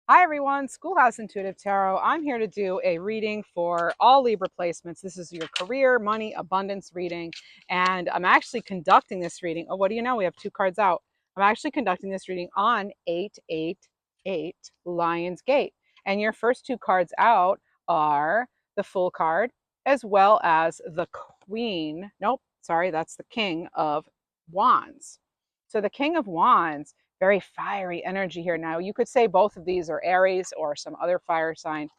Hi everyone, Schoolhouse Intuitive Tarot. I'm here to do a reading for all Libra placements. This is your career, money, abundance reading. And I'm actually conducting this reading. Oh, what do you know? We have two cards out. I'm actually conducting this reading on 888 Lion's Gate. And your first two cards out are the Fool card as well as the Queen. Nope, sorry, that's the King of Wands. So the King of Wands, very fiery energy here. Now, you could say both of these are Aries or some other fire sign,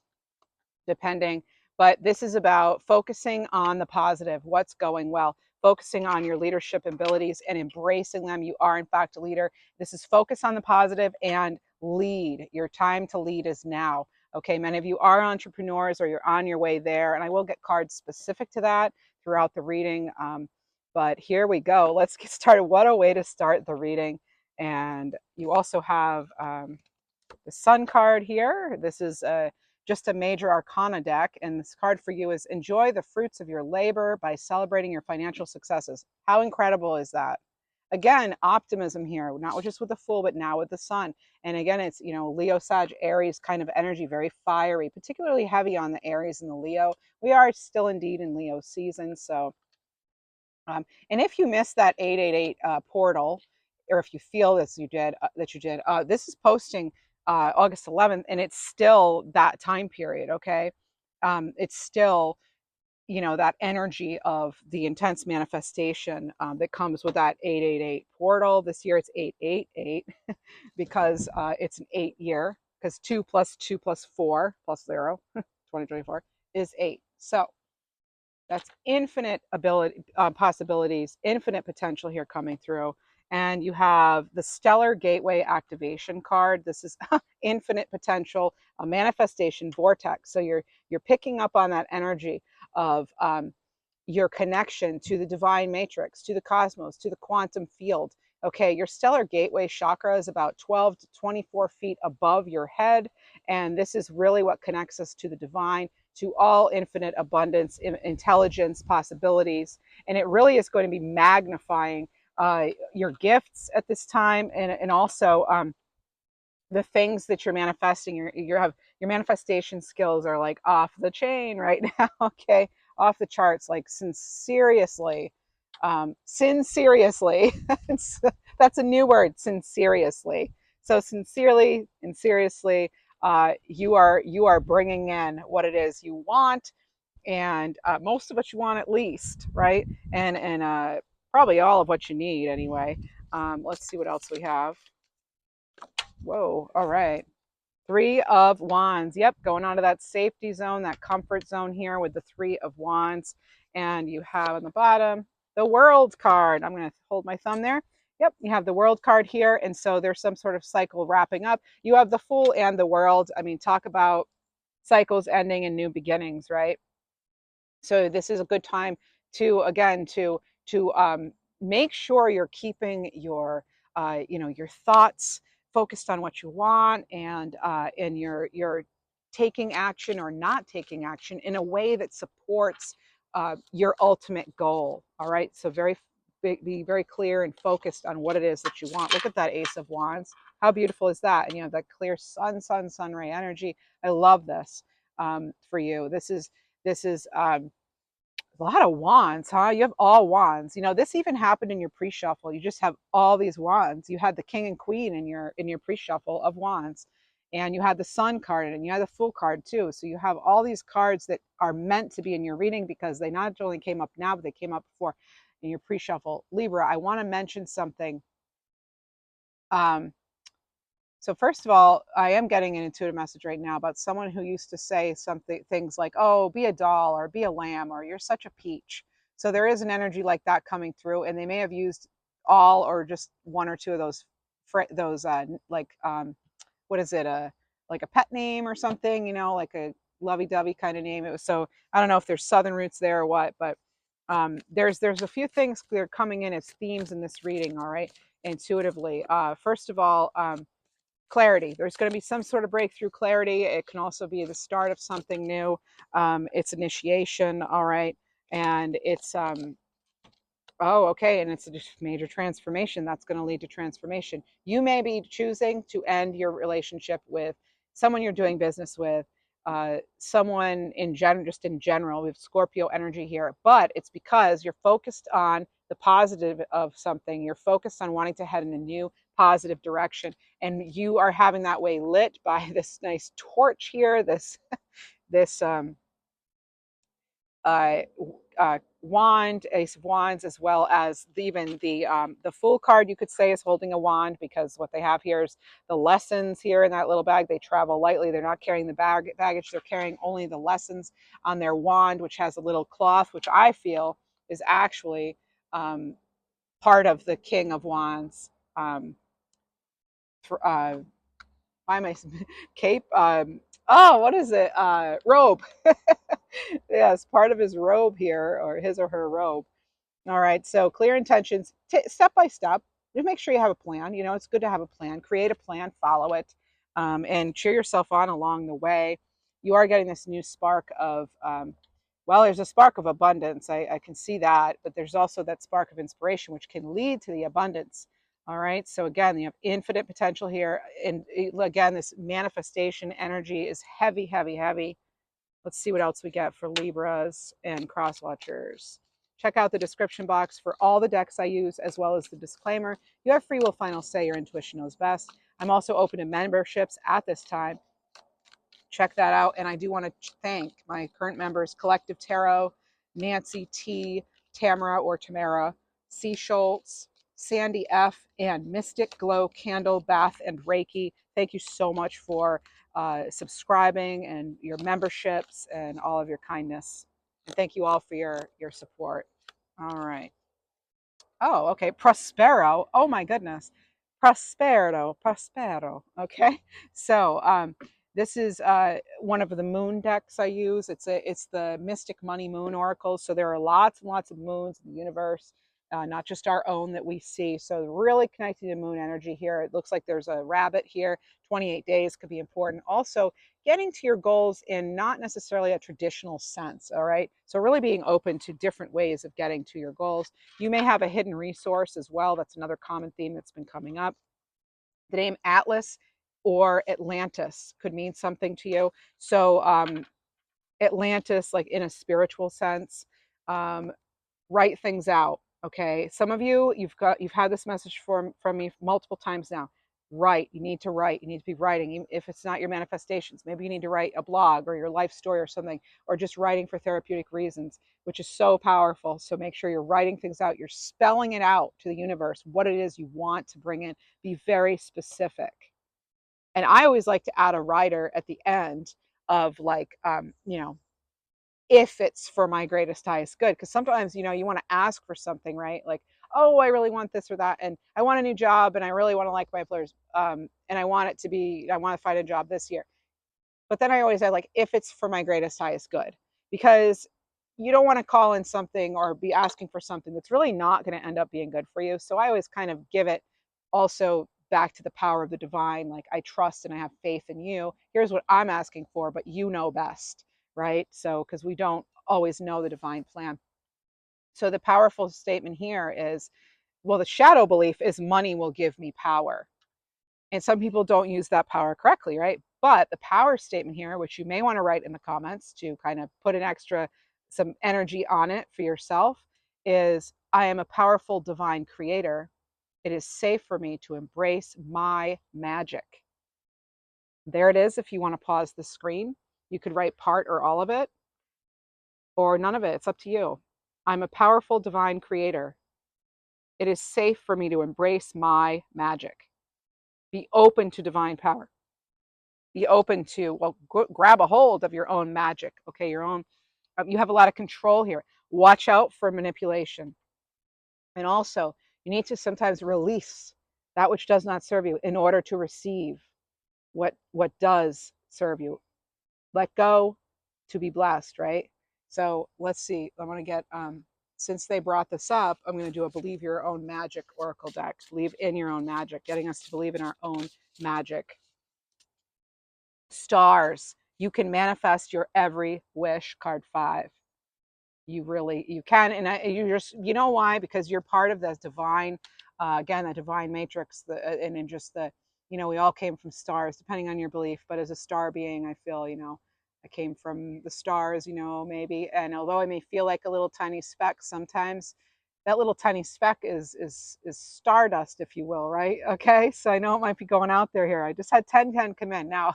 depending, but this is about focusing on the positive, what's going well, focusing on your leadership abilities and embracing them. You are, in fact, a leader. This is focus on the positive and lead. Your time to lead is now. Okay, many of you are entrepreneurs or you're on your way there, and I will get cards specific to that throughout the reading. But here we go. Let's get started. What a way to start the reading. And you also have the Sun card here. This is just a major arcana deck. And this card for you is enjoy the fruits of your labor by celebrating your financial successes. How incredible is that? Again, optimism here, not just with the Fool, but now with the Sun. And again, it's, Leo, Sag, Aries kind of energy, very fiery, particularly heavy on the Aries and the Leo. We are still indeed in Leo season. So and if you missed that 888 portal, or if you feel this is posting August 11th, and it's still that time period. Okay, it's still that energy of the intense manifestation that comes with that 888 portal. This year it's 888 because it's an 8 year. Because 2 + 2 + 4 + 0, 2024 is 8. So that's infinite ability, possibilities, infinite potential here coming through. And you have the Stellar Gateway Activation card. This is infinite potential, a manifestation vortex. So you're picking up on that energy of your connection to the divine matrix, to the cosmos, to the quantum field. Okay, your stellar gateway chakra is about 12 to 24 feet above your head. And this is really what connects us to the divine, to all infinite abundance, intelligence, possibilities. And it really is going to be magnifying your gifts at this time, and also the things that you're manifesting. Your manifestation skills are like off the chain right now. Okay, off the charts, like seriously. Sinceriously. That's a new word, sinceriously. So sincerely and seriously, you are bringing in what it is you want, and most of what you want, at least, right? And probably all of what you need anyway. Let's see what else we have. Whoa, all right. Three of Wands. Yep, going on to that safety zone, that comfort zone here with the Three of Wands. And you have on the bottom the World card. I'm going to hold my thumb there. Yep, you have the World card here. And so there's some sort of cycle wrapping up. You have the Fool and the World. I mean, talk about cycles ending and new beginnings, right? So this is a good time to, again, to make sure you're keeping your thoughts focused on what you want, and you're taking action or not taking action in a way that supports your ultimate goal. All right, so be very clear and focused on what it is that you want. Look at that Ace of Wands. How beautiful is that? And you have that clear sun ray energy. I love this for you. This is a lot of wands, huh? You have all wands. This even happened in your pre-shuffle. You just have all these wands. You had the king and queen in your pre-shuffle of wands, and you had the sun card, and you had the Fool card too. So you have all these cards that are meant to be in your reading because they not only came up now, but they came up before in your pre-shuffle. Libra, I want to mention something. So first of all, I am getting an intuitive message right now about someone who used to say things like, "Oh, be a doll," or "Be a lamb," or "You're such a peach." So there is an energy like that coming through, and they may have used all or just one or two of those like what is it, like a pet name or something, like a lovey-dovey kind of name. It was, so I don't know if there's southern roots there or what, but there's a few things that are coming in as themes in this reading. All right, intuitively. First of all, clarity. There's going to be some sort of breakthrough clarity. It can also be the start of something new. It's initiation. All right. And it's, oh, okay. And it's a major transformation that's going to lead to transformation. You may be choosing to end your relationship with someone you're doing business with, someone in general, just in general. We have Scorpio energy here, but it's because you're focused on the positive of something. You're focused on wanting to head in a new positive direction, and you are having that way lit by this nice torch here, this uh, wand, Ace of Wands, as well as even the Fool card. You could say is holding a wand, because what they have here is the lessons here in that little bag. They travel lightly. They're not carrying the baggage. They're carrying only the lessons on their wand, which has a little cloth, which I feel is actually part of the King of Wands. For, why am I cape? Oh, what is it? Robe. Yes, part of his robe here, or his or her robe. All right, so clear intentions, step by step. Just make sure you have a plan. You know, it's good to have a plan. Create a plan, follow it, and cheer yourself on along the way. You are getting this new spark of, well, there's a spark of abundance. I can see that, but there's also that spark of inspiration, which can lead to the abundance. All right, so again, you have infinite potential here. And again, this manifestation energy is heavy, heavy, heavy. Let's see what else we get for Libras and cross watchers. Check out the description box for all the decks I use, as well as the disclaimer. You have free will, final say. Your intuition knows best. I'm also open to memberships at this time. Check that out. And I do want to thank my current members, Collective Tarot, Nancy T, Tamara or Tamara, C. Schultz, Sandy F, and Mystic Glow Candle Bath and Reiki. Thank you so much for subscribing and your memberships and all of your kindness. And thank you all for your support. All right. Oh, okay. Prospero. Oh my goodness. Prospero. Okay. So this is one of the moon decks I use. It's the Mystic Money Moon Oracle. So there are lots and lots of moons in the universe, not just our own that we see. So really connecting to moon energy here. It looks like there's a rabbit here. 28 days could be important. Also, getting to your goals in not necessarily a traditional sense. All right. So really being open to different ways of getting to your goals. You may have a hidden resource as well. That's another common theme that's been coming up. The name Atlas or Atlantis could mean something to you. So Atlantis, like in a spiritual sense, write things out. Okay, some of you, you've had this message from me multiple times now. Write. You need to write. You need to be writing. Even if it's not your manifestations, maybe you need to write a blog or your life story or something, or just writing for therapeutic reasons, which is so powerful. So make sure you're writing things out. You're spelling it out to the universe, what it is you want to bring in. Be very specific. And I always like to add a rider at the end of, like, if it's for my greatest highest good, because sometimes, you want to ask for something, right? Like, oh, I really want this or that, and I want a new job, and I really want to like my employers, and I want to find a job this year. But then I always add, like, if it's for my greatest highest good, because you don't want to call in something or be asking for something that's really not going to end up being good for you. So I always kind of give it also back to the power of the divine. Like, I trust and I have faith in you. Here's what I'm asking for, but you know best, right? So, because we don't always know the divine plan. So the powerful statement here is, well, the shadow belief is money will give me power. And some people don't use that power correctly, right? But the power statement here, which you may want to write in the comments to kind of put some energy on it for yourself, is I am a powerful divine creator. It is safe for me to embrace my magic. There it is. If you want to pause the screen, you could write part or all of it, or none of it. It's up to you. I'm a powerful divine creator. It is safe for me to embrace my magic. Be open to divine power. Be open to, well, grab a hold of your own magic. Okay, your own. You have a lot of control here. Watch out for manipulation. And also, you need to sometimes release that which does not serve you in order to receive what does serve you. Let go to be blessed, right? So let's see. I want to get since they brought this up, I'm going to do a believe your own magic oracle deck. Believe in your own magic, getting us to believe in our own magic. Stars. You can manifest your every wish. Card 5. You can, and you know why? Because you're part of this divine, again, the divine matrix, and in just you know, we all came from stars, depending on your belief. But as a star being, I feel, you know, I came from the stars, you know, maybe. And although I may feel like a little tiny speck sometimes, that little tiny speck is stardust, if you will, right? Okay, so I know it might be going out there here. I just had 1010 come in. Now,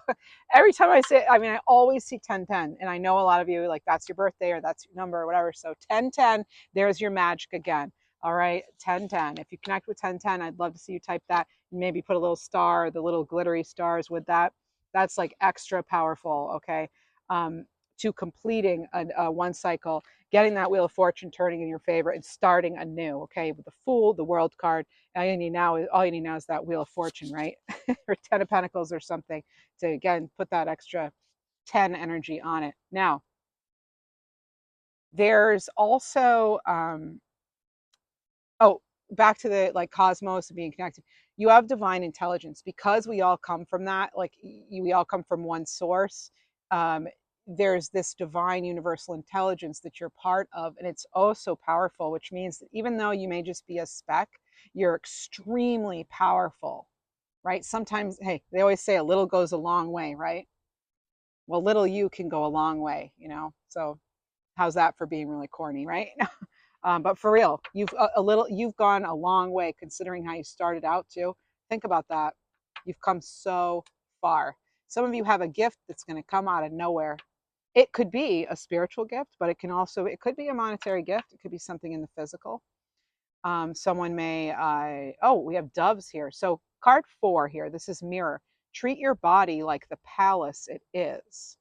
every time I say, I mean, I always see 1010, and I know a lot of you like that's your birthday or that's your number or whatever. So 1010, there's your magic again. All right, 1010. If you connect with 1010, I'd love to see you type that. Maybe put a little star, the little glittery stars with that. That's like extra powerful. Okay, to completing one cycle, getting that wheel of fortune turning in your favor and starting anew. Okay, with the Fool, the World card, all you need now is that wheel of fortune, right? Or 10 of Pentacles or something to again put that extra 10 energy on it. Now, there's also oh, back to the like cosmos and being connected. You have divine intelligence because we all come from that. Like we all come from one source. Um, there's this divine universal intelligence that you're part of, and it's oh so powerful. Which means that even though you may just be a speck, you're extremely powerful, right? Sometimes, hey, they always say a little goes a long way, right? Well, little you can go a long way, you know. So how's that for being really corny, right? But for real, you've gone a long way considering how you started out too. Think about that. You've come so far. Some of you have a gift that's going to come out of nowhere. It could be a spiritual gift, but it could be a monetary gift. It could be something in the physical. Someone may, oh, we have doves here. So card 4 here. This is mirror. Treat your body like the palace it is.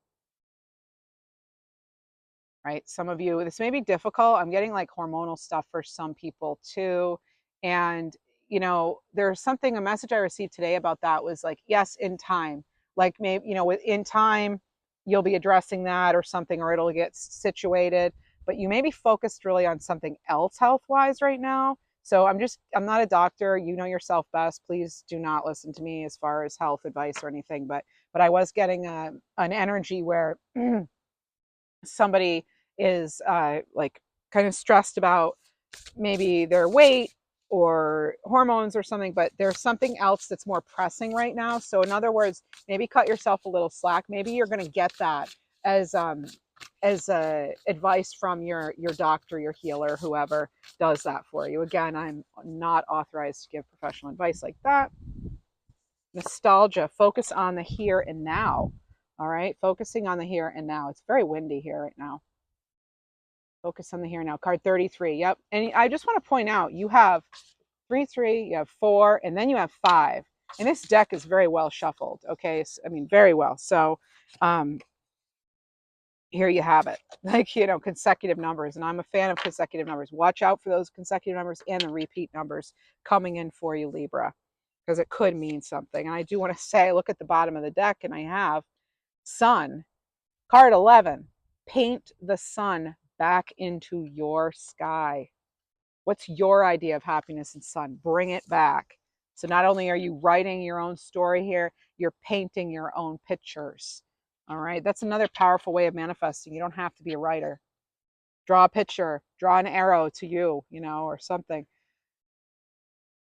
Right? Some of you, this may be difficult. I'm getting like hormonal stuff for some people too. And, you know, there's something, a message I received today about that was like, yes, in time. Like maybe, you know, in time, you'll be addressing that or something, or it'll get situated. But you may be focused really on something else health wise right now. So I'm not a doctor. You know yourself best. Please do not listen to me as far as health advice or anything. But I was getting an energy where somebody is like kind of stressed about maybe their weight or hormones or something, but there's something else that's more pressing right now. So in other words, maybe cut yourself a little slack. Maybe you're going to get that as advice from your doctor, your healer, whoever does that for you. Again, I'm not authorized to give professional advice like that. Nostalgia, focus on the here and now. All right, focusing on the here and now. It's very windy here right now. Focus on the here now. Card 33. Yep. And I just want to point out you have 3, you have 4, and then you have 5. And this deck is very well shuffled. Okay. So, I mean, very well. So um, here you have it. Like, you know, consecutive numbers. And I'm a fan of consecutive numbers. Watch out for those consecutive numbers and the repeat numbers coming in for you, Libra, because it could mean something. And I do want to say, look at the bottom of the deck, and I have Sun, card 11. Paint the sun back into your sky. What's your idea of happiness and sun? Bring it back. So not only are you writing your own story here, you're painting your own pictures. All right. That's another powerful way of manifesting. You don't have to be a writer. Draw a picture, draw an arrow to you, you know, or something.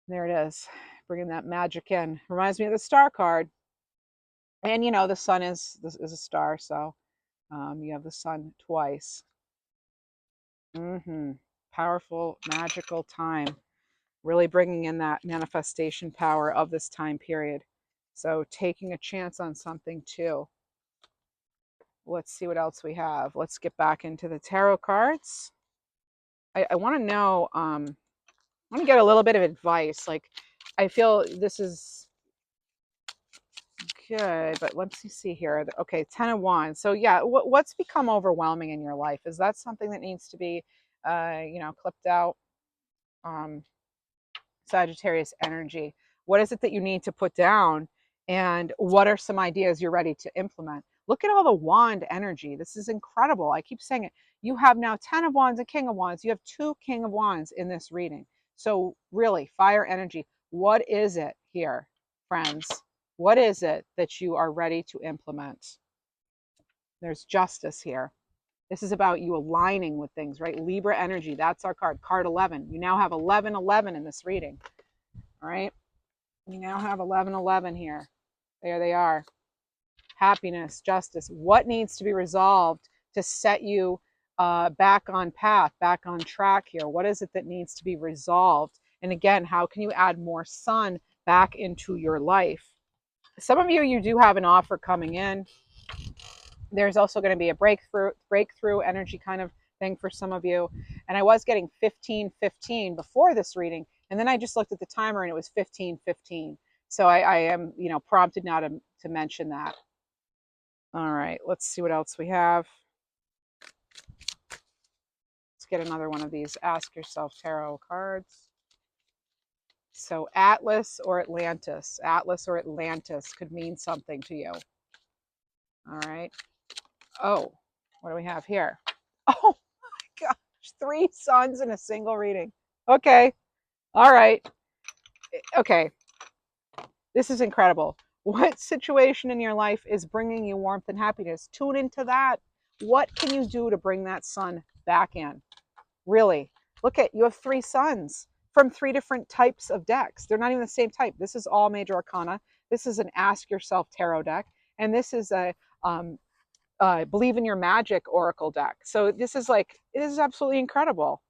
There it is. Bringing that magic in. Reminds me of the star card. And, you know, the sun is a star. So you have the sun twice. Powerful, magical time. Really bringing in that manifestation power of this time period. So taking a chance on something too. Let's see what else we have. Let's get back into the tarot cards. I want to know, I want to get a little bit of advice. Like, I feel this is good, but let's see here. Okay, 10 of Wands. So yeah, what's become overwhelming in your life? Is that something that needs to be, you know, clipped out? Sagittarius energy. What is it that you need to put down? And what are some ideas you're ready to implement? Look at all the wand energy. This is incredible. I keep saying it. You have now 10 of Wands and King of Wands. You have 2 King of Wands in this reading. So really, fire energy. What is it here, friends? What is it that you are ready to implement? There's justice here. This is about you aligning with things, right? Libra energy. That's our card. Card 11. You now have 11 in this reading. All right. We now have 1111 here. There they are. Happiness, justice. What needs to be resolved to set you back on path, back on track here? What is it that needs to be resolved? And again, how can you add more sun back into your life? Some of you, you do have an offer coming in. There's also going to be a breakthrough energy kind of thing for some of you. And I was getting 1515 before this reading, and then I just looked at the timer and it was 1515. So I am, prompted now to mention that. All right, let's see what else we have. Let's get another one of these Ask Yourself Tarot cards. So Atlas or Atlantis. Atlas or Atlantis could mean something to you. All right. Oh, what do we have here? Oh my gosh, 3 suns in a single reading. Okay. All right. Okay. This is incredible. What situation in your life is bringing you warmth and happiness? Tune into that. What can you do to bring that sun back in? Really, look at, you have 3 suns from 3 different types of decks. They're not even the same type. This is all major arcana. This is an Ask Yourself tarot deck, and this is a Believe in Your Magic oracle deck. So this is absolutely incredible.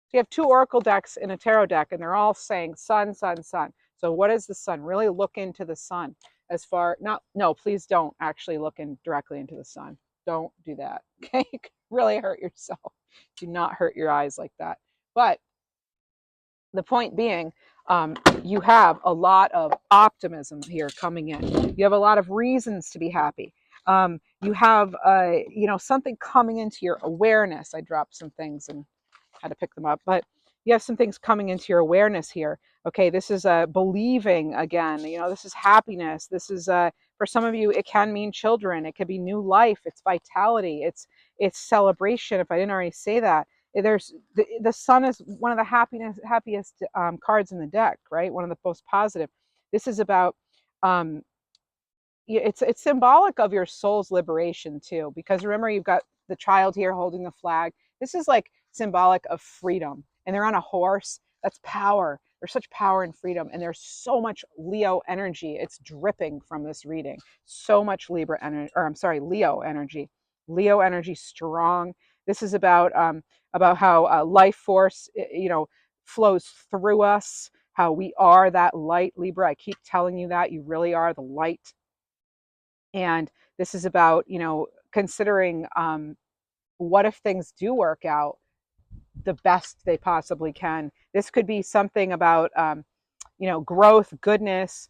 So you have 2 oracle decks in a tarot deck, and they're all saying sun, sun, sun. So what is the sun? Really look into the sun. No, please don't actually look directly into the sun. Don't do that. Okay, you can really hurt yourself. Do not hurt your eyes like that. But the point being, you have a lot of optimism here coming in. You have a lot of reasons to be happy. You have, something coming into your awareness. I dropped some things and had to pick them up, but you have some things coming into your awareness here. Okay, this is believing again. This is happiness. This is for some of you, it can mean children. It could be new life. It's vitality. It's celebration. If I didn't already say that, there's the sun is one of the happiest cards in the deck, right? One of the most positive. This is about um, it's symbolic of your soul's liberation too, because remember, you've got the child here holding the flag. This is like symbolic of freedom, and they're on a horse. That's power. There's such power and freedom, and there's so much Leo energy. It's dripping from this reading. So much Libra energy, or I'm sorry, Leo energy. Leo energy strong. This is about how life force, flows through us. How we are that light, Libra. I keep telling you that you really are the light. And this is about, considering what if things do work out the best they possibly can. This could be something about, growth, goodness,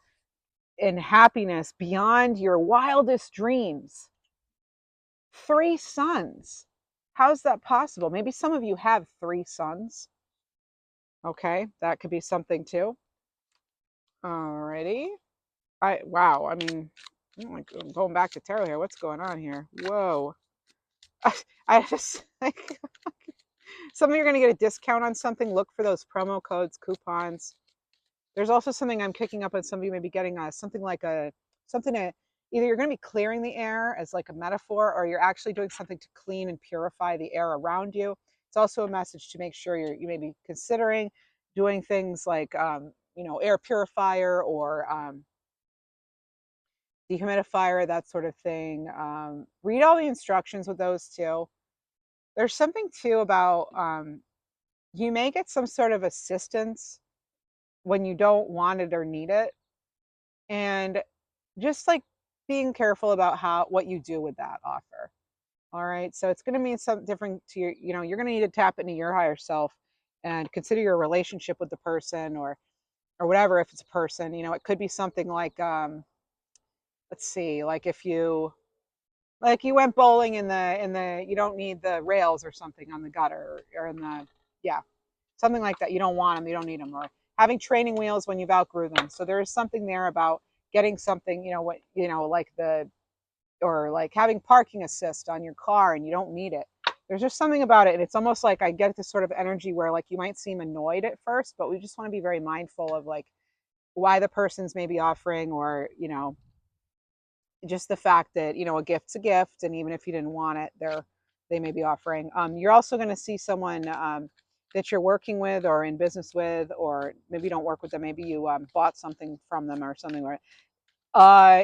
and happiness beyond your wildest dreams. 3 suns. How's that possible? Maybe some of you have 3 suns. Okay, that could be something too. Alrighty. Wow. I mean, I'm going back to tarot here. What's going on here? Whoa. I just like some of you are going to get a discount on something. Look for those promo codes, coupons. There's also something I'm picking up on. Some of you may be getting something to either you're going to be clearing the air as like a metaphor, or you're actually doing something to clean and purify the air around you. It's also a message to make sure you may be considering doing things like air purifier or dehumidifier, that sort of thing. Read all the instructions with those too. There's something too about you may get some sort of assistance when you don't want it or need it, and just like being careful about what you do with that offer. All right, so it's going to mean something different to your, you're going to need to tap into your higher self and consider your relationship with the person, or whatever. If it's a person, it could be something like let's see, like you went bowling in the you don't need the rails or something on the gutter, or in the, yeah, something like that. You don't want them, you don't need them. Or having training wheels when you've outgrew them. So there is something there about getting something, like or like having parking assist on your car and you don't need it. There's just something about it, and it's almost like I get this sort of energy where like you might seem annoyed at first, but we just want to be very mindful of like why the person's maybe offering, or just the fact that a gift's a gift, and even if you didn't want it, they may be offering. You're also going to see someone that you're working with or in business with, or maybe you don't work with them, maybe you bought something from them or something, right?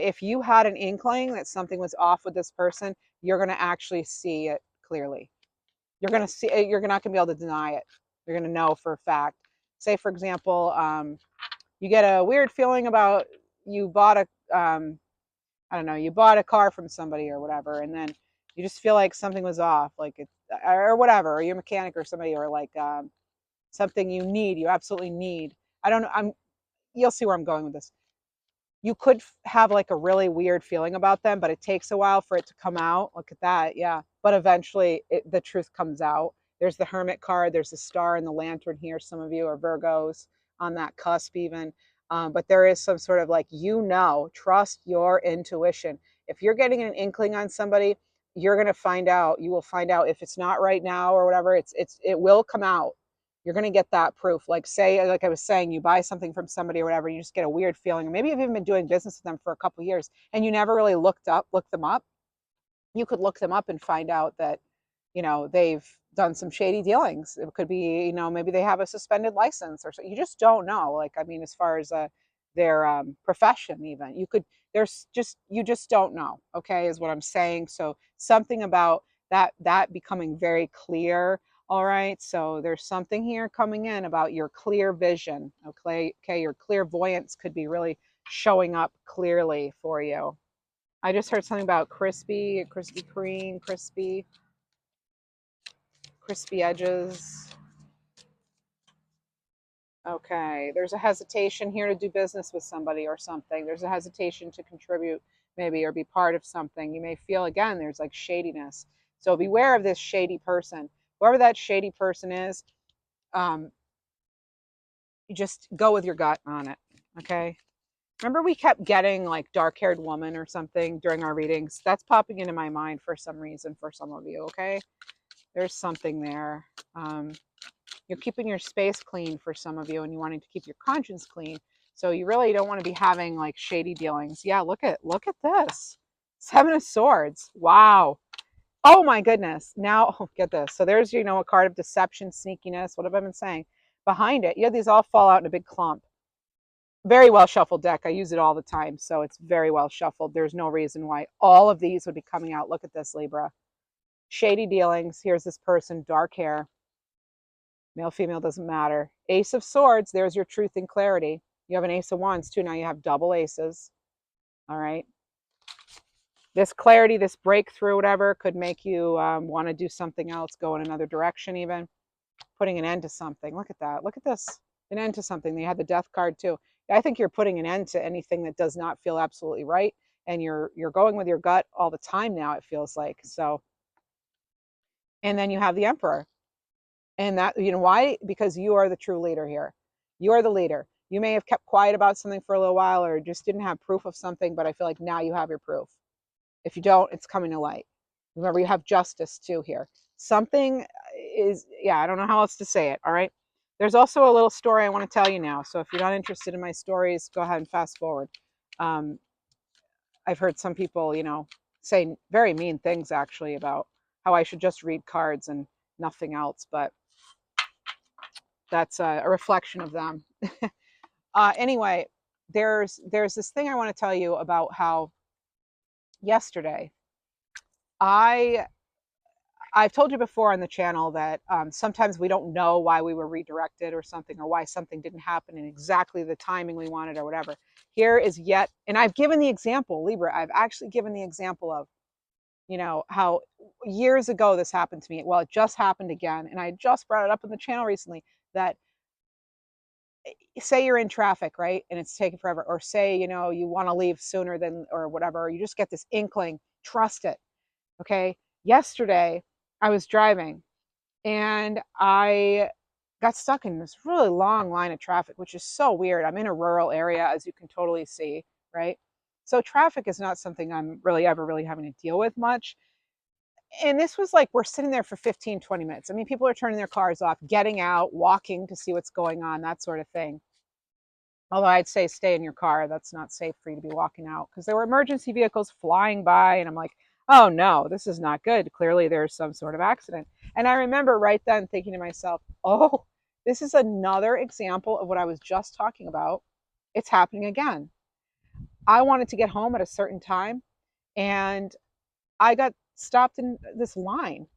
If you had an inkling that something was off with this person, you're going to actually see it clearly. You're going to see it. You're not going to be able to deny it. You're going to know for a fact. Say, for example, you get a weird feeling about you bought a, I don't know, you bought a car from somebody or whatever, and then you just feel like something was off, like it, or whatever, or your mechanic or somebody, or like something you absolutely need. I don't know. You'll see where I'm going with this. You could have like a really weird feeling about them, but it takes a while for it to come out. Look at that. Yeah. But eventually the truth comes out. There's the Hermit card. There's the star and the lantern here. Some of you are Virgos on that cusp, even. But there is some sort of like, trust your intuition. If you're getting an inkling on somebody, you're going to find out. You will find out if it's not right now or whatever. It will come out. You're going to get that proof. Like, say, like I was saying, you buy something from somebody or whatever, you just get a weird feeling. Or maybe you've even been doing business with them for a couple of years and you never really looked them up. You could look them up and find out that, they've done some shady dealings. It could be, maybe they have a suspended license or so. You just don't know. Like, I mean, as far as their profession, even you just don't know. Okay, is what I'm saying. So something about that becoming very clear. All right, so there's something here coming in about your clear vision. Okay, your clairvoyance could be really showing up clearly for you. I just heard something about crispy, Krispy Kreme, crispy edges. Okay, there's a hesitation here to do business with somebody or something. There's a hesitation to contribute maybe or be part of something. You may feel, again, there's like shadiness. So beware of this shady person. Whoever that shady person is, um, you just go with your gut on it. Okay. Remember, we kept getting like dark haired woman or something during our readings? That's popping into my mind for some reason for some of you. Okay. There's something there. You're keeping your space clean for some of you and you wanting to keep your conscience clean. So you really don't want to be having like shady dealings. Yeah. Look at this. 7 of Swords. Wow. Oh my goodness. Now, get this. So there's, a card of deception, sneakiness. What have I been saying? Behind it, you have these all fall out in a big clump. Very well shuffled deck. I use it all the time. So it's very well shuffled. There's no reason why all of these would be coming out. Look at this, Libra. Shady dealings. Here's this person, dark hair. Male, female, doesn't matter. Ace of Swords. There's your truth and clarity. You have an Ace of Wands too. Now you have double aces. All right. This clarity, this breakthrough, whatever, could make you want to do something else, go in another direction even. Putting an end to something. Look at that. Look at this. An end to something. They had the Death card too. I think you're putting an end to anything that does not feel absolutely right. And you're going with your gut all the time now, it feels like. So, and then you have the Emperor. And that, why? Because you are the true leader here. You are the leader. You may have kept quiet about something for a little while or just didn't have proof of something, but I feel like now you have your proof. If you don't, it's coming to light. Remember, you have justice too here. Something is, yeah, I don't know how else to say it. All right. There's also a little story I want to tell you now. So if you're not interested in my stories, go ahead and fast forward. Um, I've heard some people, say very mean things actually about how I should just read cards and nothing else. But that's a reflection of them. Anyway, there's this thing I want to tell you about how yesterday I I've told you before on the channel that sometimes we don't know why we were redirected or something, or why something didn't happen in exactly the timing we wanted or whatever. Here is yet, and I've given the example, Libra, I've actually given the example of, how years ago this happened to me. Well, it just happened again. And I just brought it up on the channel recently that say you're in traffic, right? And it's taking forever. Or say, you want to leave sooner than, or whatever, you just get this inkling, trust it. Okay. Yesterday I was driving and I got stuck in this really long line of traffic, which is so weird. I'm in a rural area, as you can totally see, right? So traffic is not something I'm really ever really having to deal with much. And this was like, we're sitting there for 15, 20 minutes. I mean, people are turning their cars off, getting out, walking to see what's going on, that sort of thing. Although I'd say stay in your car. That's not safe for you to be walking out because there were emergency vehicles flying by. And I'm like, oh no, this is not good. Clearly there's some sort of accident. And I remember right then thinking to myself, oh, this is another example of what I was just talking about. It's happening again. I wanted to get home at a certain time and I got stopped in this line.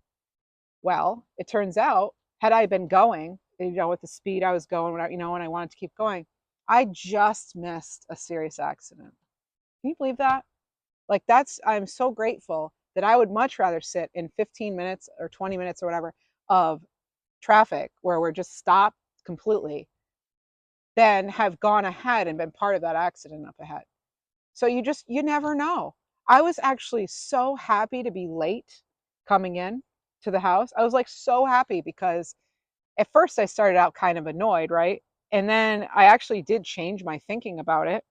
Well, it turns out, had I been going, with the speed I was going, when I wanted to keep going, I just missed a serious accident. Can you believe that? Like I'm so grateful that I would much rather sit in 15 minutes or 20 minutes or whatever of traffic where we're just stopped completely than have gone ahead and been part of that accident up ahead. So you never know. I was actually so happy to be late coming in to the house. I was like so happy because at first I started out kind of annoyed, right? And then I actually did change my thinking about it.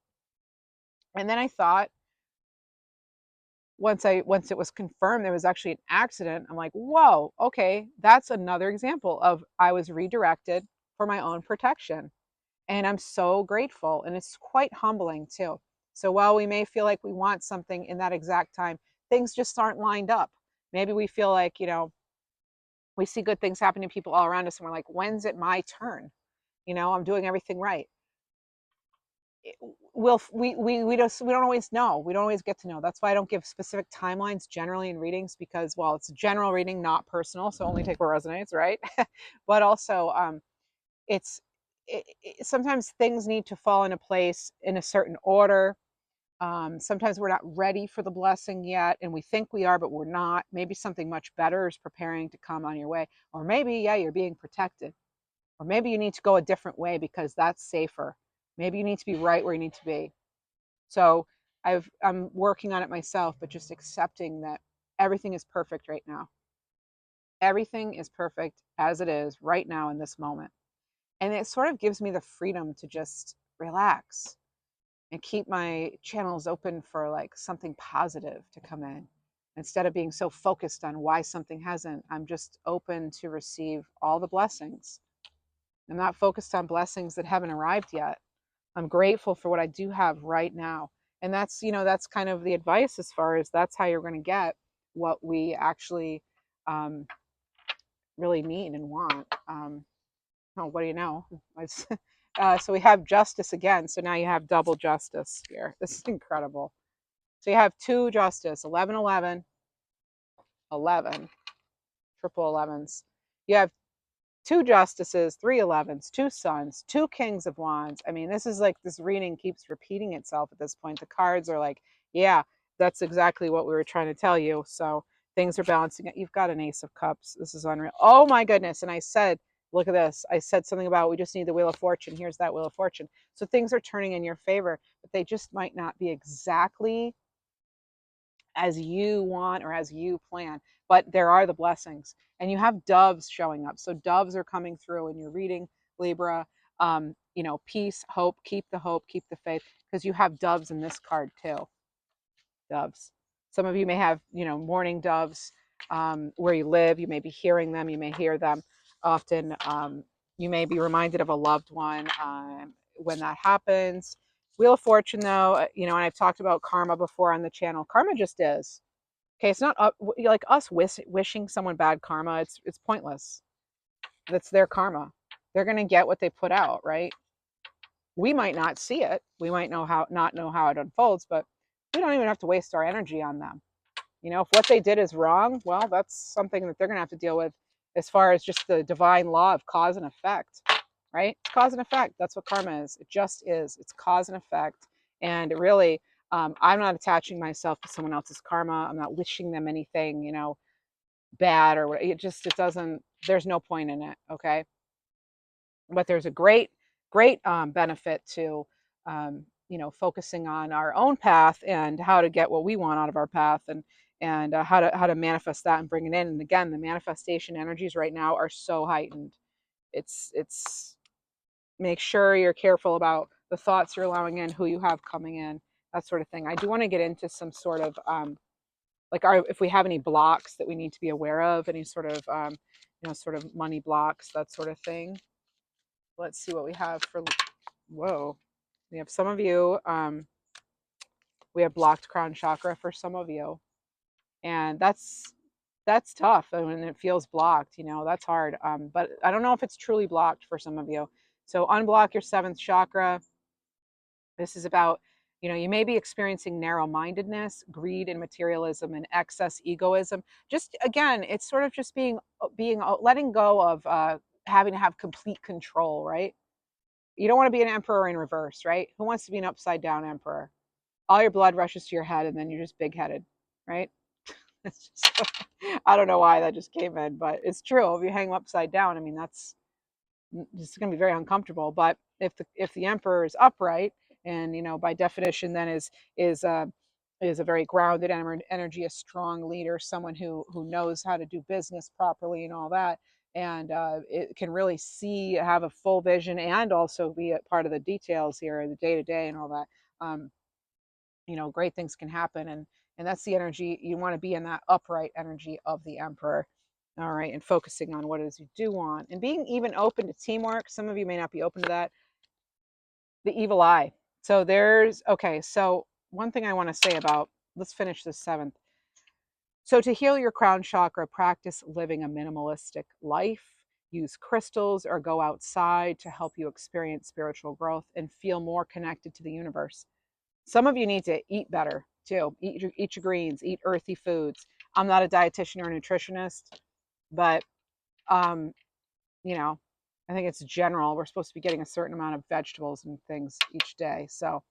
And then I thought, once it was confirmed there was actually an accident, I'm like, whoa, okay, that's another example of I was redirected for my own protection. And I'm so grateful. And it's quite humbling too. So while we may feel like we want something in that exact time, things just aren't lined up. Maybe we feel like, we see good things happening to people all around us and we're like, when's it my turn? I'm doing everything right. We don't always know. We don't always get to know. That's why I don't give specific timelines generally in readings, because, well, it's a general reading, not personal, so only take what resonates, right? But also, it's sometimes things need to fall into place in a certain order. Sometimes we're not ready for the blessing yet, and we think we are, but we're not. Maybe something much better is preparing to come on your way, or maybe, yeah, you're being protected, or maybe you need to go a different way because that's safer. Maybe you need to be right where you need to be. So I'm working on it myself, but just accepting that everything is perfect right now. Everything is perfect as it is right now in this moment. And it sort of gives me the freedom to just relax and keep my channels open for like something positive to come in. Instead of being so focused on why something hasn't, I'm just open to receive all the blessings. I'm not focused on blessings that haven't arrived yet. I'm grateful for what I do have right now. And that's kind of the advice, as far as that's how you're going to get what we actually um, really need and want. Oh, what do you know? So we have justice again. So now you have double justice here. This is incredible. So you have two justice, 11, 11, 11, triple 11s. You have two justices, three 11s, two suns, two kings of wands. I mean, this is like, this reading keeps repeating itself at this point. The cards are like, yeah, that's exactly what we were trying to tell you. So things are balancing it. You've got an ace of cups. This is unreal. Oh my goodness. And I said, look at this. I said something about we just need the wheel of fortune. Here's that wheel of fortune. So things are turning in your favor, but they just might not be exactly as you want or as you plan, but there are the blessings. And you have doves showing up, so doves are coming through in your reading, Libra. Peace, hope, keep the faith, because you have doves in this card too. Doves. Some of you may have, morning doves where you live. You may be hearing them. You may hear them often. You may be reminded of a loved one when that happens. Wheel of Fortune, though, and I've talked about karma before on the channel. Karma just is. Okay, it's not like us wishing someone bad karma. It's pointless. That's their karma. They're gonna get what they put out, right? We might not see it. We might not know how it unfolds, but we don't even have to waste our energy on them. If what they did is wrong, well, that's something that they're gonna have to deal with, as far as just the divine law of cause and effect, right? It's cause and effect. That's what karma is. It just is. It's cause and effect. And really, I'm not attaching myself to someone else's karma. I'm not wishing them anything, bad or what. It doesn't. There's no point in it. Okay. But there's a great benefit to, focusing on our own path and how to get what we want out of our path, and how to manifest that and bring it in. And again, the manifestation energies right now are so heightened. It's make sure you're careful about the thoughts you're allowing in, who you have coming in, that sort of thing. I do want to get into some sort of if we have any blocks that we need to be aware of, any sort of sort of money blocks, that sort of thing. Let's see what we have for. Whoa, we have some of you. We have blocked crown chakra for some of you, And that's tough. I mean, it feels blocked, that's hard. But I don't know if it's truly blocked for some of you. So unblock your seventh chakra. This is about, you may be experiencing narrow mindedness, greed, and materialism, and excess egoism. Just again, it's sort of just being letting go of having to have complete control, right? You don't want to be an emperor in reverse, right? Who wants to be an upside down emperor? All your blood rushes to your head, and then you're just big headed, right? It's just, I don't know why that just came in, but it's true. If you hang upside down, I mean, that's it's going to be very uncomfortable. But if the emperor is upright, and by definition, then is a very grounded energy, a strong leader, someone who knows how to do business properly and all that, and it can really have a full vision, and also be a part of the details here, the day to day, and all that. Great things can happen, and that's the energy you want to be in, that upright energy of the emperor. All right, and focusing on what it is you do want, and being even open to teamwork. Some of you may not be open to that. The evil eye. So one thing I want to say about, let's finish this seventh. So to heal your crown chakra, practice living a minimalistic life. Use crystals or go outside to help you experience spiritual growth and feel more connected to the universe. Some of you need to eat better too. Eat your greens, eat earthy foods. I'm not a dietitian or a nutritionist, but um, you know, I think it's general. We're supposed to be getting a certain amount of vegetables and things each day. So,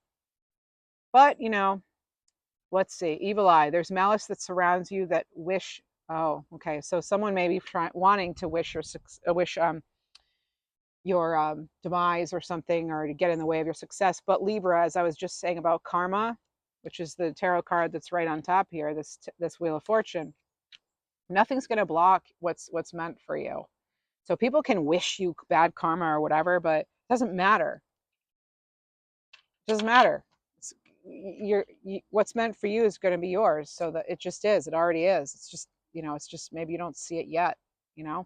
but let's see. Evil eye. There's malice that surrounds you that wish. Oh, okay. So someone may be wanting to wish your demise or something, or to get in the way of your success. But Libra, as I was just saying about karma, which is the tarot card that's right on top here, this Wheel of Fortune, nothing's going to block what's meant for you. So people can wish you bad karma or whatever, but it doesn't matter. It doesn't matter. What's meant for you is going to be yours. So that it just is. It already is. It's just maybe you don't see it yet. You know.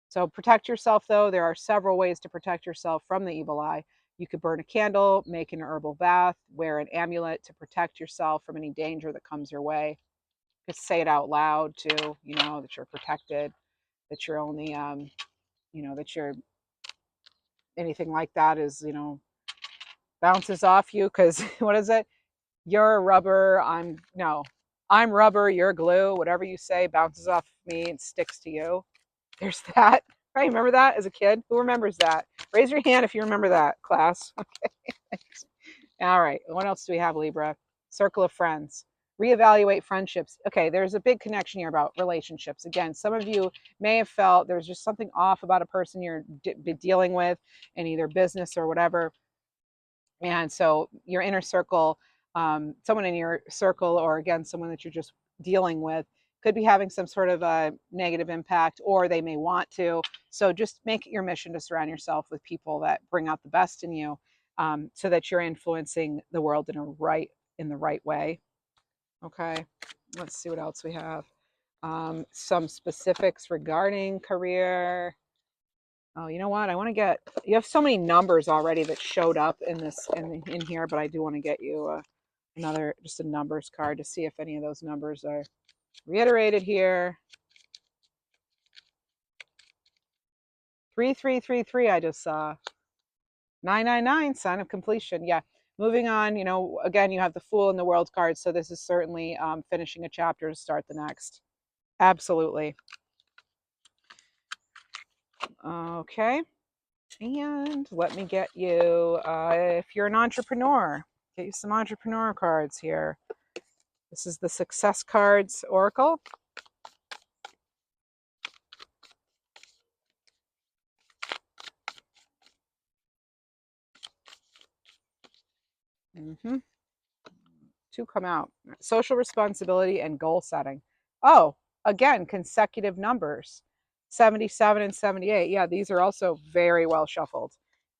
So protect yourself, though. There are several ways to protect yourself from the evil eye. You could burn a candle, make an herbal bath, wear an amulet to protect yourself from any danger that comes your way. You could say it out loud too, that you're protected, that you're only, that you're anything like that is, bounces off you. Because what is it? You're rubber. I'm rubber. You're glue. Whatever you say bounces off me and sticks to you. There's that. Right? Remember that as a kid? Who remembers that? Raise your hand if you remember that, class. Okay. All right. What else do we have, Libra? Circle of friends. Reevaluate friendships. Okay, there's a big connection here about relationships. Again, some of you may have felt there's just something off about a person you're dealing with in either business or whatever. And so your inner circle, someone in your circle, or again, someone that you're just dealing with, could be having some sort of a negative impact, or they may want to. So just make it your mission to surround yourself with people that bring out the best in you, so that you're influencing the world in the right way. Okay, let's see what else we have. Some specifics regarding career. Oh, you know what? You have so many numbers already that showed up in here, but I do want to get you just a numbers card to see if any of those numbers are reiterated here. 3333, I just saw. 999, sign of completion. Yeah. Moving on, again, you have the Fool and the World card, so this is certainly finishing a chapter to start the next. Absolutely. Okay. And let me get you, if you're an entrepreneur, get you some entrepreneur cards here. This is the Success Cards Oracle. Mm-hmm. Two come out. Social responsibility and goal setting. Oh, again, consecutive numbers. 77 and 78. Yeah, these are also very well shuffled.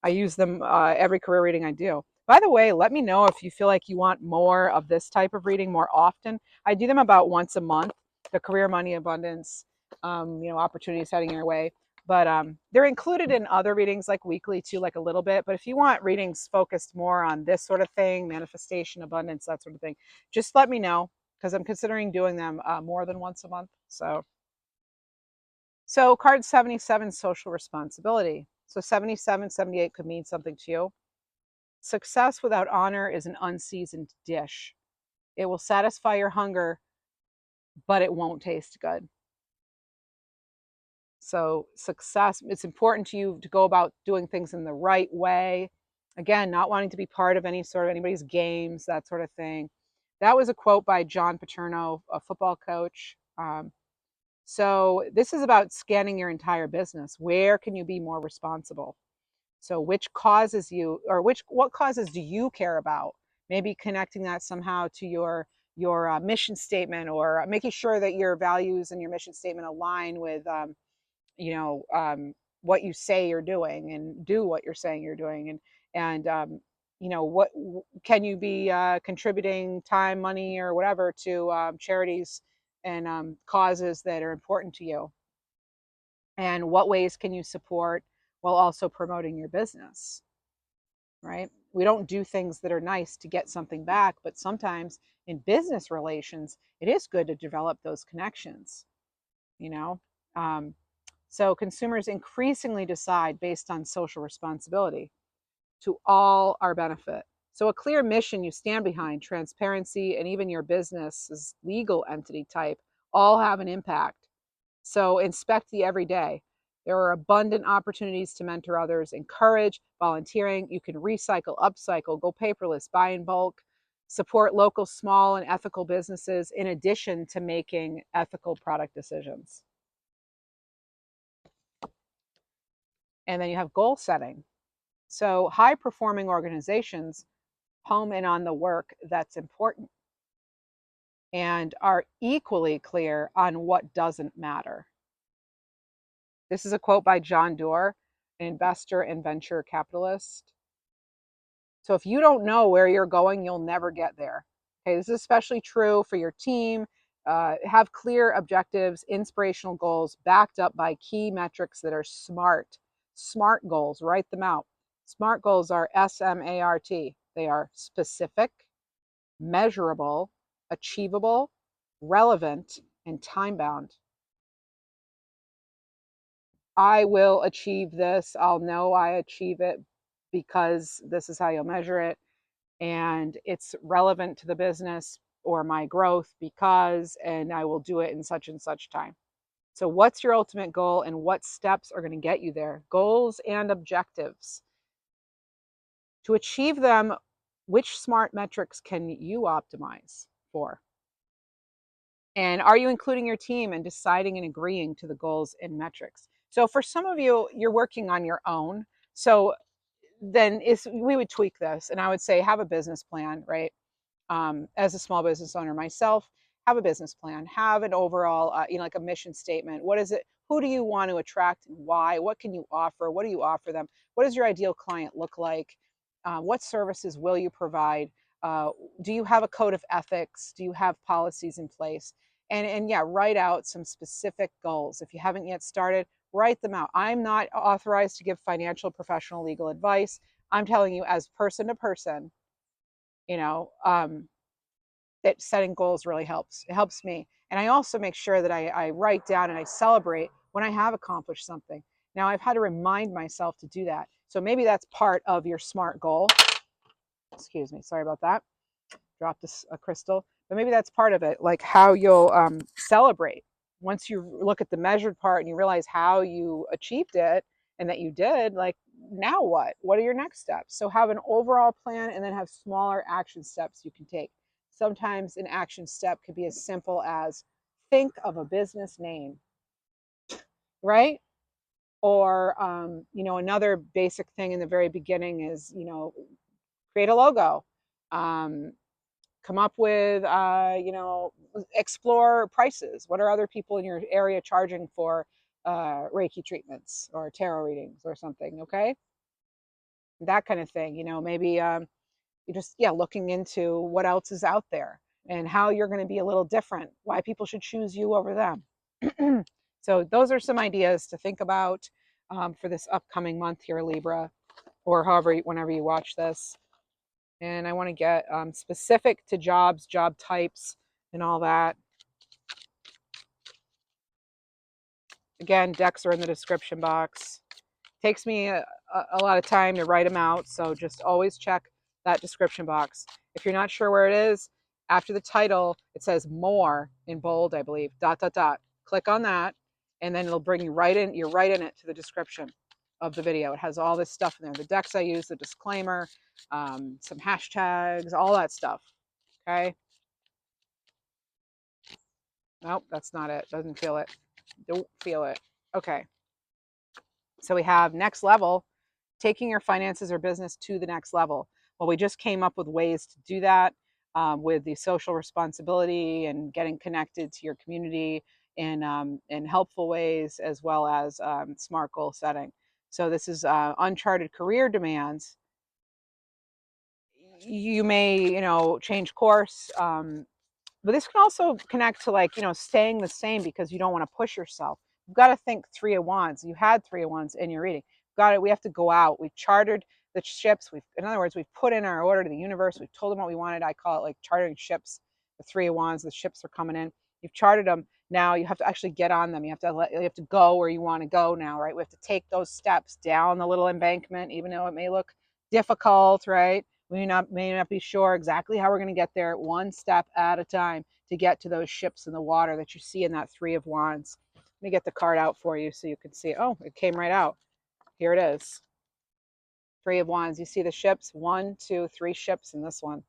I use them every career reading I do. By the way, let me know if you feel like you want more of this type of reading more often. I do them about once a month. The career, money, abundance, opportunities heading your way. But they're included in other readings like weekly too, like a little bit. But if you want readings focused more on this sort of thing, manifestation, abundance, that sort of thing, just let me know. because I'm considering doing them more than once a month. So card 77, social responsibility. So 77, 78 could mean something to you. Success without honor is an unseasoned dish. It will satisfy your hunger, but it won't taste good. So success, it's important to you to go about doing things in the right way. Again, not wanting to be part of any sort of anybody's games, that sort of thing. That was a quote by John Paterno, a football coach. So this is about scanning your entire business. Where can you be more responsible? So which causes you, or what causes do you care about? Maybe connecting that somehow to your mission statement, or making sure that your values and your mission statement align with you know what you say you're doing, and do what you're saying you're doing, and what can you be contributing time, money, or whatever to charities and causes that are important to you, and what ways can you support while also promoting your business, right? We don't do things that are nice to get something back, but sometimes in business relations it is good to develop those connections, you know um, so consumers increasingly decide based on social responsibility to all our benefit. So a clear mission you stand behind, transparency, and even your business's legal entity type all have an impact. So inspect the everyday. There are abundant opportunities to mentor others, encourage volunteering. You can recycle, upcycle, go paperless, buy in bulk, support local small and ethical businesses, in addition to making ethical product decisions. And then you have goal setting. So high performing organizations home in on the work that's important and are equally clear on what doesn't matter. This is a quote by John Doerr, an investor and venture capitalist. So if you don't know where you're going, you'll never get there. Okay, this is especially true for your team. Have clear objectives, inspirational goals backed up by key metrics that are smart. Smart goals, write them out. Smart goals are SMART. They are specific, measurable, achievable, relevant, and time bound. I will achieve this. I'll know I achieve it because this is how you'll measure it. And it's relevant to the business or my growth because, and I will do it in such and such time. So, what's your ultimate goal and what steps are going to get you there? Goals and objectives. To achieve them, which smart metrics can you optimize for? And are you including your team and deciding and agreeing to the goals and metrics? So for some of you, you're working on your own. So then we would tweak this, and I would say have a business plan, right? As a small business owner myself, have a business plan, have an overall, like a mission statement. What is it? Who do you want to attract and why? What can you offer? What do you offer them? What does your ideal client look like? What services will you provide? Do you have a code of ethics? Do you have policies in place? And yeah, write out some specific goals. If you haven't yet started, write them out. I'm not authorized to give financial, professional, legal advice. I'm telling you, as person to person, you know, that setting goals really helps. It helps me. And I also make sure that I write down and I celebrate when I have accomplished something. Now, I've had to remind myself to do that. So maybe that's part of your SMART goal. Excuse me. Sorry about that. Dropped a crystal. But maybe that's part of it, like how you'll celebrate. Once you look at the measured part and you realize how you achieved it and that you did, like, now what? What are your next steps? So have an overall plan and then have smaller action steps you can take. Sometimes an action step could be as simple as think of a business name, right? Or, another basic thing in the very beginning is, create a logo. Um, Come up with, explore prices. What are other people in your area charging for Reiki treatments or tarot readings or something? Okay. That kind of thing, maybe you just, yeah, looking into what else is out there and how you're going to be a little different, why people should choose you over them. So those are some ideas to think about for this upcoming month here, Libra, or whenever you watch this. And I want to get specific to jobs, job types, and all that. Again, decks are in the description box. Takes me a lot of time to write them out, so just always check that description box. If you're not sure where it is, after the title, it says more in bold, I believe, ... Click on that, and then it'll bring you right in. You're right in it to the description of the video. It has all this stuff in there. The decks I use, the disclaimer, some hashtags, all that stuff. Okay. Nope, that's not it. Doesn't feel it. Don't feel it. Okay. So we have next level, taking your finances or business to the next level. Well, we just came up with ways to do that with the social responsibility and getting connected to your community in helpful ways, as well as smart goal setting. So this is uncharted career demands. You may, change course. But this can also connect to, like, staying the same because you don't want to push yourself. You've got to think Three of Wands. You had Three of Wands in your reading. Got it. We have to go out. We've chartered the ships. In other words, we've put in our order to the universe. We've told them what we wanted. I call it like chartering ships. The Three of Wands. The ships are coming in. You've chartered them. Now you have to actually get on them. You have to go where you want to go now, right? We have to take those steps down the little embankment, even though it may look difficult, right? We may not be sure exactly how we're going to get there, one step at a time, to get to those ships in the water that you see in that Three of Wands. Let me get the card out for you so you can see. Oh, it came right out. Here it is. Three of Wands. You see the ships? 1, 2, 3 ships in this one.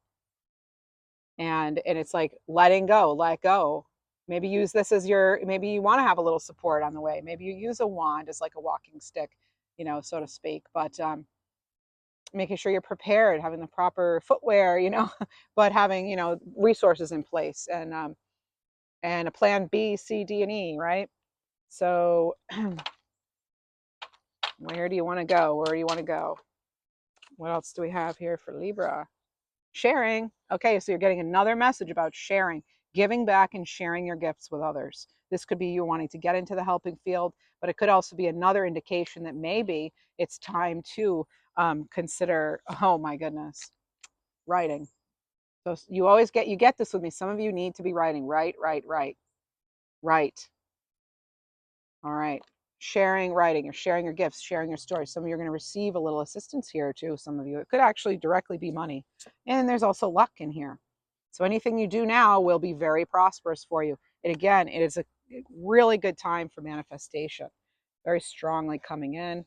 And it's like letting go, let go. Maybe use this as maybe you want to have a little support on the way. Maybe you use a wand as like a walking stick, so to speak. But making sure you're prepared, having the proper footwear, but having, resources in place, and a plan B, C, D, and E, right? So where do you want to go? Where do you want to go? What else do we have here for Libra? Sharing. Okay, so you're getting another message about sharing, giving back and sharing your gifts with others. This could be you wanting to get into the helping field, but it could also be another indication that maybe it's time to consider, oh my goodness, writing. So you get this with me. Some of you need to be writing. Write. All right. Sharing, writing, you're sharing your gifts, sharing your stories. Some of you are going to receive a little assistance here too. Some of you, it could actually directly be money. And there's also luck in here. So anything you do now will be very prosperous for you. And again, it is a really good time for manifestation. Very strongly coming in.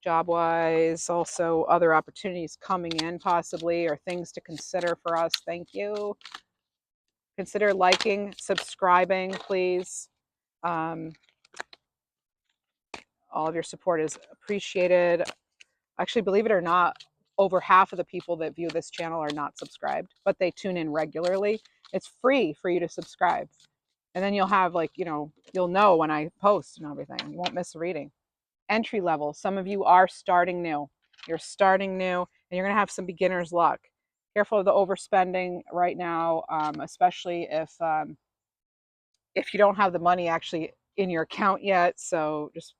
Job wise, also other opportunities coming in possibly, or things to consider for us. Thank you. Consider liking, subscribing, please. All of your support is appreciated. Actually, believe it or not, over half of the people that view this channel are not subscribed, but they tune in regularly. It's free for you to subscribe. And then you'll have, like, you'll know when I post and everything. You won't miss a reading. Entry level. Some of you are starting new. You're starting new, and you're going to have some beginner's luck. Careful of the overspending right now, especially if you don't have the money actually in your account yet. So just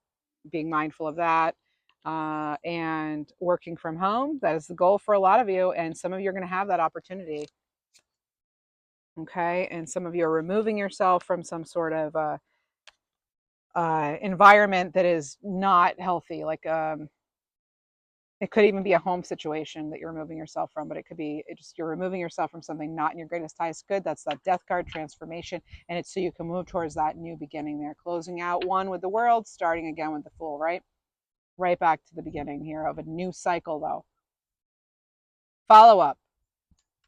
being mindful of that, and working from home. That is the goal for a lot of you, and some of you are going to have that opportunity. Okay, and some of you are removing yourself from some sort of environment that is not healthy. Like it could even be a home situation that you're removing yourself from, but it could be you're removing yourself from something not in your greatest highest good. That's that death card, transformation, and it's so you can move towards that new beginning there, closing out one with the world, starting again with the Fool, right? Right back to the beginning here of a new cycle, though. Follow up.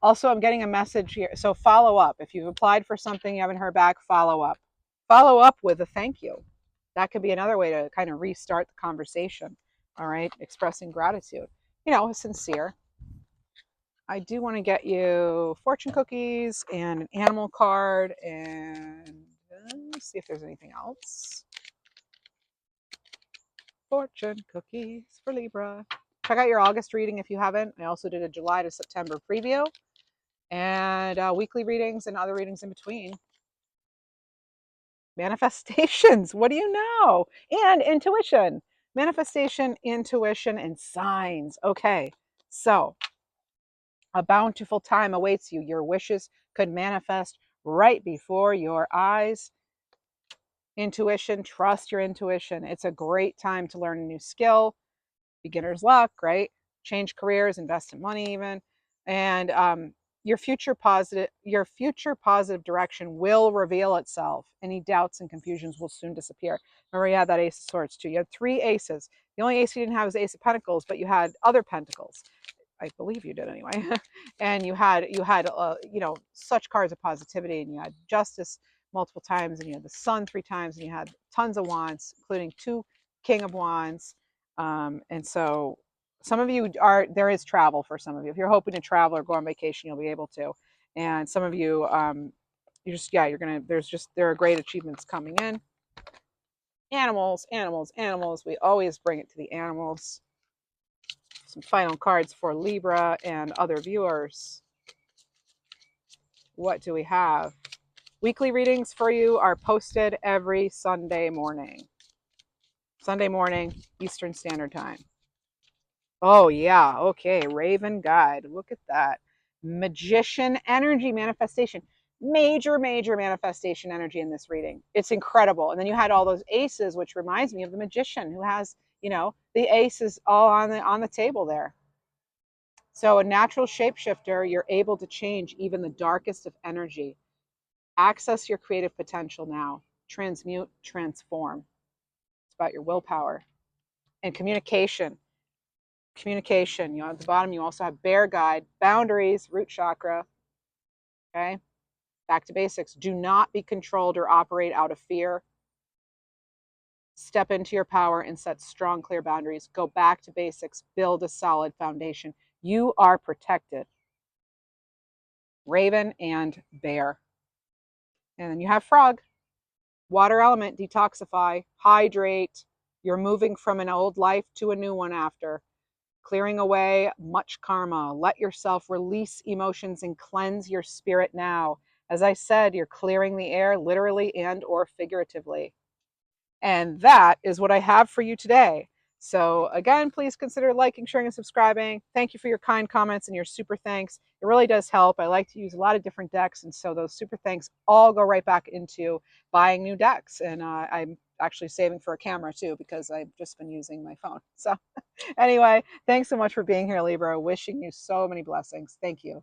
Also, I'm getting a message here. So follow up. If you've applied for something, you haven't heard back, follow up. Follow up with a thank you. That could be another way to kind of restart the conversation. All right. Expressing gratitude. Sincere. I do want to get you fortune cookies and an animal card, and let's see if there's anything else. Fortune cookies for Libra. Check out your August reading if you haven't. I also did a July to September preview, and weekly readings and other readings in between. Manifestations. What do you know? And intuition. Manifestation, intuition, and signs. Okay, so a bountiful time awaits you. Your wishes could manifest right before your eyes. Intuition, trust your intuition. It's a great time to learn a new skill. Beginner's luck, right? Change careers, invest in money even. And your future positive direction will reveal itself. Any doubts and confusions will soon disappear. Remember, you had that Ace of Swords too. You had three aces. The only ace you didn't have was Ace of Pentacles, but you had other pentacles. I believe you did anyway. And you had such cards of positivity, and you had Justice multiple times, and you had the Sun 3 times, and you had tons of wands, including two King of Wands. And so some of you there is travel for some of you. If you're hoping to travel or go on vacation, you'll be able to. And some of you, you're gonna. There are great achievements coming in. Animals, animals, animals. We always bring it to the animals. Some final cards for Libra and other viewers. What do we have? Weekly readings for you are posted every Sunday morning. Sunday morning, Eastern Standard Time. Oh, yeah. Okay. Raven Guide. Look at that. Magician energy manifestation. Major, major manifestation energy in this reading. It's incredible. And then you had all those aces, which reminds me of the magician who has, the aces all on the table there. So a natural shapeshifter, you're able to change even the darkest of energy. Access your creative potential now. Transmute, transform. It's about your willpower. And communication. Communication. At the bottom, you also have bear guide, boundaries, root chakra. Okay. Back to basics. Do not be controlled or operate out of fear. Step into your power and set strong, clear boundaries. Go back to basics. Build a solid foundation. You are protected. Raven and bear. And then you have frog. Water element, detoxify, hydrate. You're moving from an old life to a new one after. Clearing away much karma. Let yourself release emotions and cleanse your spirit now. As I said, you're clearing the air literally and or figuratively. And that is what I have for you today. So again, please consider liking, sharing, and subscribing. Thank you for your kind comments and your super thanks. It really does help. I like to use a lot of different decks, and so those super thanks all go right back into buying new decks. And I'm actually saving for a camera too, because I've just been using my phone. So anyway, thanks so much for being here, Libra. Wishing you so many blessings. Thank you.